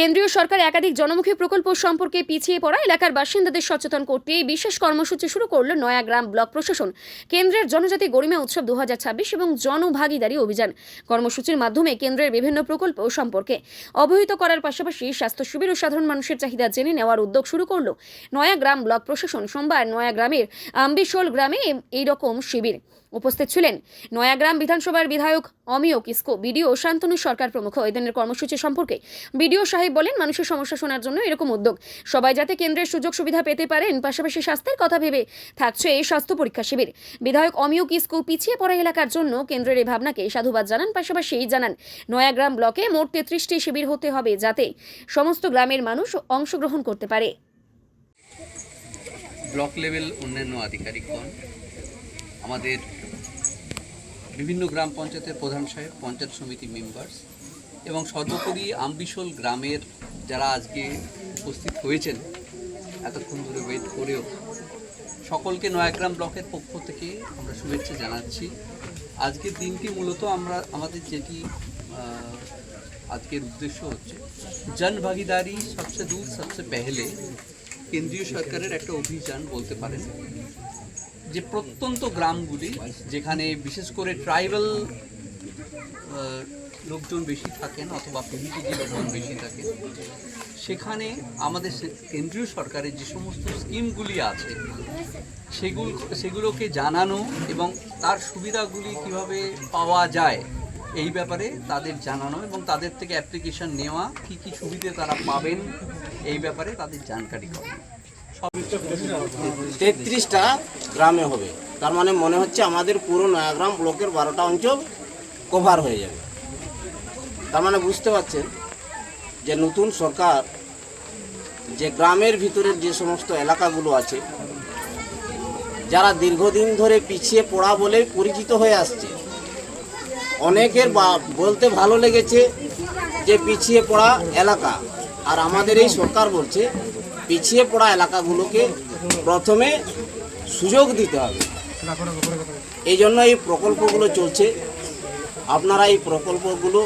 কেন্দ্রীয় সরকার একাধিক জনমুখী প্রকল্প সম্পর্কে পিছিয়ে পড়া এলাকার বাসিন্দাদের সচেতন করতে বিশেষ কর্মসূচি শুরু করল নয়াগ্রাম ব্লক প্রশাসন। কেন্দ্রের জনজাতি গরিমা উৎসব 2026 এবং জনভাগিদারি অভিযান কর্মসূচির মাধ্যমে কেন্দ্রের বিভিন্ন প্রকল্প সম্পর্কে অবহিত করার পাশাপাশি স্বাস্থ্য শিবির ও সাধারণ মানুষের চাহিদা জেনে নেওয়ার উদ্যোগ শুরু করল নয়াগ্রাম ব্লক প্রশাসন। সোমবার নয়াগ্রামের আম্বিশোল গ্রামে এইরকম শিবির উপস্থিত ছিলেন নয়াগ্রাম বিধানসভার বিধায়ক অমিয় কিসকো, বিডিও শান্তনু সরকার প্রমুখ। এই দিনের কর্মসূচি সম্পর্কে বিডিও সাহেব বলেন, মানুষের সমস্যা শোনার জন্য এরকম উদ্যোগ, সবাই যাতে কেন্দ্রের সুযোগ সুবিধা পেতে পারেন, পাশাপাশি স্বাস্থ্যের কথা ভেবে থাকছে এই স্বাস্থ্য পরীক্ষা শিবির। বিধায়ক অমিয় কিসকো পিছিয়ে পড়া এলাকার জন্য কেন্দ্রের এই ভাবনাকে সাধুবাদ জানান, পাশাপাশি জানান নয়াগ্রাম ব্লকে মোট 33টি শিবির হতে হবে যাতে সমস্ত গ্রামের মানুষ অংশগ্রহণ করতে পারে। ব্লক লেভেল অন্যান্য আধিকারিকগণ, আমাদের বিভিন্ন গ্রাম পঞ্চায়েতের প্রধান সাহেব, পঞ্চায়েত সমিতি মেম্বার্স এবং সর্বোপরি আম্বিশোল গ্রামের যারা আজকে উপস্থিত হয়েছেন এতক্ষণ ধরে ওয়েট করেও, সকলকে নয়াগ্রাম ব্লকের পক্ষ থেকে আমরা শুভেচ্ছা জানাচ্ছি। আজকের দিনটি মূলত আমাদের যেটি আজকের উদ্দেশ্য হচ্ছে জন ভাগিদারি সবচেয়ে দূর সবচেয়ে পেহলে, কেন্দ্রীয় সরকারের একটা অভিযান বলতে পারেন, যে প্রত্যন্ত গ্রামগুলি যেখানে বিশেষ করে ট্রাইবাল লোকজন বেশি থাকেন অথবা পিভিটিজি লোকজন বেশি থাকেন, সেখানে আমাদের কেন্দ্রীয় সরকারের যে সমস্ত স্কিমগুলি আছে সেগুলোকে জানানো এবং তার সুবিধাগুলি কিভাবে পাওয়া যায় এই ব্যাপারে তাদের জানানো এবং তাদের থেকে অ্যাপ্লিকেশন নেওয়া, কী কী সুবিধে তারা পাবেন এই ব্যাপারে তাদের জানকারি করা। 33টা গ্রামে হবে, তার মানে মনে হচ্ছে আমাদের পুরো নয়াগ্রাম ব্লকের 12টা অঞ্চল কভার হয়ে যাবে। তার মানে বুঝতে পারছেন যে নতুন সরকার যে গ্রামের ভিতরের যে সমস্ত এলাকাগুলো আছে, যারা দীর্ঘদিন ধরে পিছিয়ে পড়া বলে পরিচিত হয়ে আসছে, অনেকের বলতে ভালো লেগেছে যে পিছিয়ে পড়া এলাকা, আর আমাদের এই সরকার বলছে পিছিয়ে পড়া এলাকাগুলোকে প্রথমে সুযোগ দিতে হবে। এই জন্য এই প্রকল্পগুলো চলছে। আপনারা এই প্রকল্পগুলো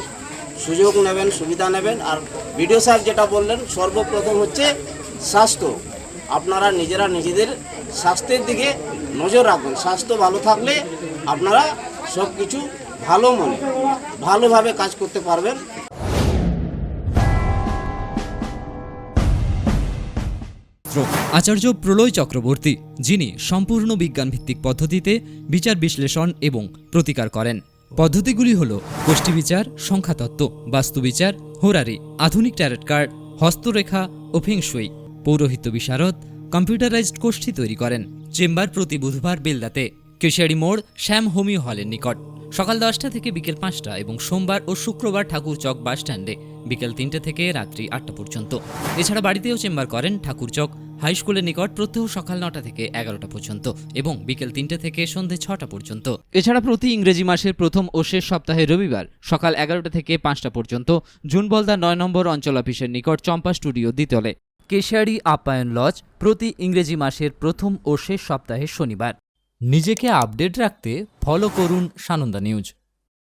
সুযোগ নেবেন, সুবিধা নেবেন। আর বিডিও সাহেব যেটা বললেন, সর্বপ্রথম হচ্ছে স্বাস্থ্য। আপনারা নিজেরা নিজেদের স্বাস্থ্যের দিকে নজর রাখবেন। স্বাস্থ্য ভালো থাকলে আপনারা সব কিছু ভালোভাবে কাজ করতে পারবেন। আচার্য প্রলয় চক্রবর্তী, যিনি সম্পূর্ণ বিজ্ঞানভিত্তিক পদ্ধতিতে বিচার বিশ্লেষণ এবং প্রতিকার করেন। পদ্ধতিগুলি হল গোষ্ঠী বিচার, সংখ্যাতত্ত্ব, বাস্তুবিচার, হোরারি, আধুনিক ট্যারট কার্ড, হস্তরেখা ও ফেংশুই। পৌরোহিত্য বিশারদ, কম্পিউটারাইজড গোষ্ঠী তৈরি করেন। চেম্বার প্রতি বুধবার বেলদাতে, কেশিয়ারি মোড়, শ্যাম হোমিও হলের নিকট, সকাল 10টা থেকে বিকেল 5টা এবং সোমবার ও শুক্রবার ঠাকুরচক বাস স্ট্যান্ডে বিকেল 3টে থেকে রাত্রি 8টা পর্যন্ত। এছাড়া বাড়িতেও চেম্বার করেন ঠাকুরচক হাই স্কুলের নিকট প্রত্যহ সকাল 9টা থেকে 11টা পর্যন্ত এবং বিকেল 3টে থেকে সন্ধে 6টা পর্যন্ত। এছাড়া প্রতি ইংরেজি মাসের প্রথম ও শেষ সপ্তাহে রবিবার সকাল 11টা থেকে 5টা পর্যন্ত জুনবলদা 9 নম্বর অঞ্চল অফিসের নিকট চম্পা স্টুডিও দ্বিতলে। কেশিয়ারি আপ্যায়ন লজ প্রতি ইংরেজি মাসের প্রথম ও শেষ সপ্তাহে শনিবার। নিজেকে আপডেট রাখতে ফলো করুন সানন্দা নিউজ।